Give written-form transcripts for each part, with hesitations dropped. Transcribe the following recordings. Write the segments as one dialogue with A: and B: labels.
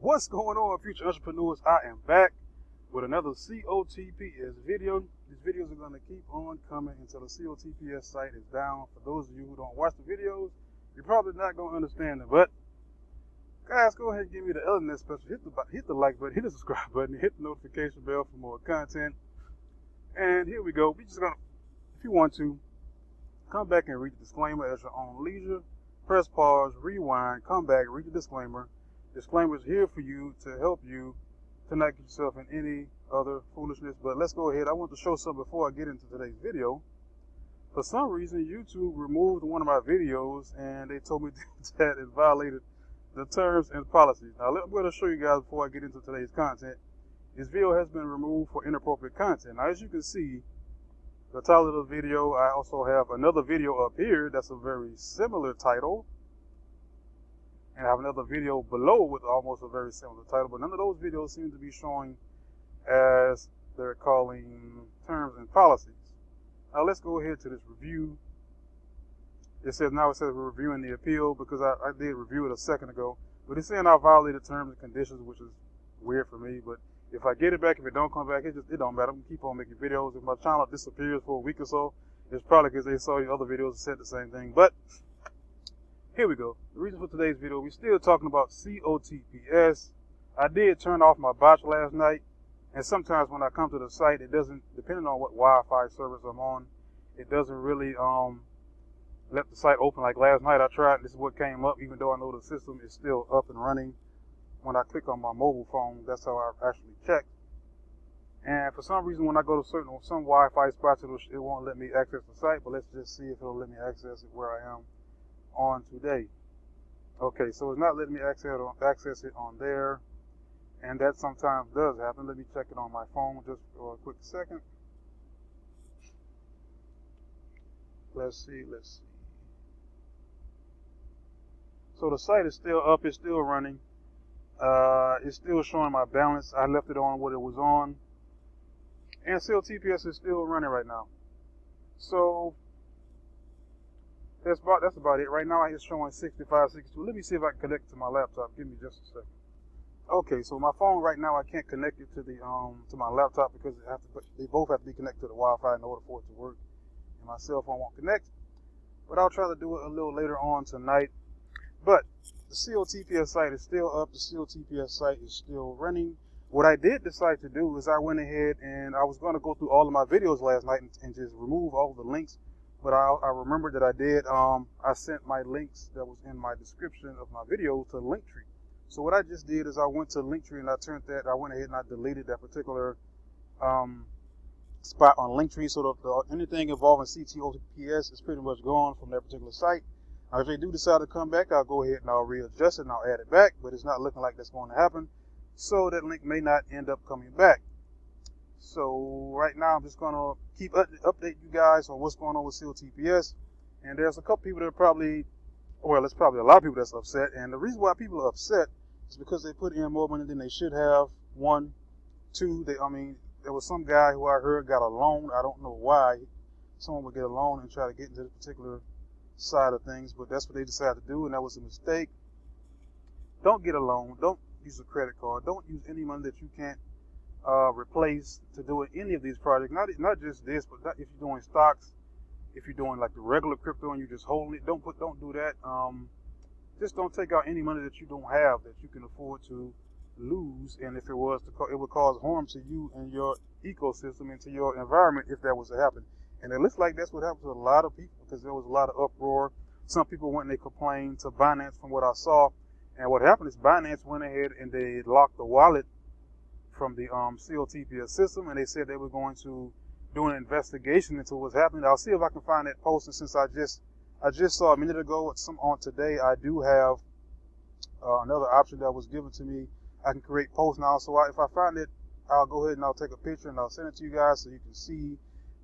A: What's going on, future entrepreneurs? I am back with another COTPS video. These videos are going to keep on coming until the COTPS site is down. For those of you who don't watch the videos, you're probably not going to understand it. But guys, go ahead and give me the internet special. Hit the like button, hit the subscribe button, hit the notification bell for more content. And here we go. We just gonna, if you want to, come back and read the disclaimer at your own leisure. Press pause, rewind, come back, read the disclaimer. Disclaimer is here for you to help you to not get yourself in any other foolishness. But let's go ahead. I want to show something before I get into today's video. For some reason, YouTube removed one of my videos, and they told me that it violated the terms and policies. Now, I'm going to show you guys before I get into today's content. This video has been removed for inappropriate content. Now, as you can see, the title of the video, I also have another video up here that's a very similar title. And I have another video below with almost a very similar title, but none of those videos seem to be showing as they're calling terms and policies. Now let's go ahead to this review. It says we're reviewing the appeal because I did review it a second ago, but it's saying I violated terms and conditions, which is weird for me. But if I get it back, if it don't come back, it don't matter. I'm gonna keep on making videos. If my channel disappears for a week or so, it's probably because they saw the other videos that said the same thing. But here we go. The reason for today's video, we're still talking about COTPS. I did turn off my bots last night, and sometimes when I come to the site, it doesn't, depending on what Wi-Fi service I'm on, it doesn't really let the site open. Like last night I tried, this is what came up, even though I know the system is still up and running. When I click on my mobile phone, that's how I actually check. And for some reason, when I go to some Wi-Fi spots, it won't let me access the site, but let's just see if it'll let me access it where I am on today. Okay, so it's not letting me access it on there, and that sometimes does happen. Let me check it on my phone just for a quick second. Let's see. So the site is still up, it's still running. It's still showing my balance. I left it on what it was on, and still TPS is still running right now. So that's about it. Right now it's showing 65, 62. Let me see if I can connect to my laptop. Give me just a second. Okay, so my phone right now, I can't connect it to the to my laptop because they both have to be connected to the Wi-Fi in order for it to work. And my cell phone won't connect. But I'll try to do it a little later on tonight. But the COTPS site is still up. The COTPS site is still running. What I did decide to do is I went ahead and I was going to go through all of my videos last night and just remove all the links. But I remembered that I did, I sent my links that was in my description of my video to Linktree. So what I just did is I went to Linktree and I went ahead and I deleted that particular spot on Linktree. So anything involving COTPS is pretty much gone from that particular site. Now if they do decide to come back, I'll go ahead and I'll readjust it and I'll add it back, but it's not looking like that's going to happen. So that link may not end up coming back. So right now I'm just going to keep update you guys on what's going on with COTPS. And there's a couple people that are probably, well, there's probably a lot of people that's upset. And the reason why people are upset is because they put in more money than they should have. One, two, there was some guy who I heard got a loan. I don't know why someone would get a loan and try to get into the particular side of things, but that's what they decided to do, and that was a mistake. Don't get a loan. Don't use a credit card. Don't use any money that you can't replace to do any of these projects. Not just this, but if you're doing stocks, if you're doing like the regular crypto and you just holding it, don't do that. Just don't take out any money that you don't have that you can afford to lose. And if it was it would cause harm to you and your ecosystem and to your environment if that was to happen. And it looks like that's what happened to a lot of people because there was a lot of uproar. Some people went and they complained to Binance from what I saw. And what happened is Binance went ahead and they locked the wallet from the COTPS system, and they said they were going to do an investigation into what's happening. I'll see if I can find that post, and since I just saw a minute ago on today, I do have another option that was given to me. I can create posts now, so if I find it, I'll go ahead and I'll take a picture and I'll send it to you guys so you can see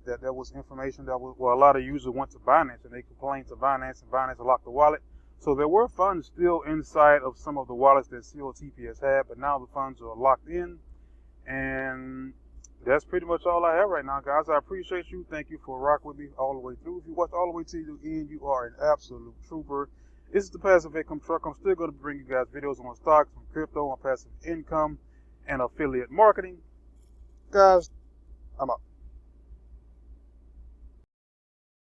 A: that there was information that was, well, a lot of users went to Binance and they complained to Binance, and Binance locked the wallet. So there were funds still inside of some of the wallets that COTPS had, but now the funds are locked in. And that's pretty much all I have right now, guys. I appreciate you. Thank you for rocking with me all the way through. If you watched all the way to the end, you are an absolute trooper. This is the Passive Income Truck. I'm still going to bring you guys videos on stocks, on crypto, on passive income, and affiliate marketing. Guys, I'm out.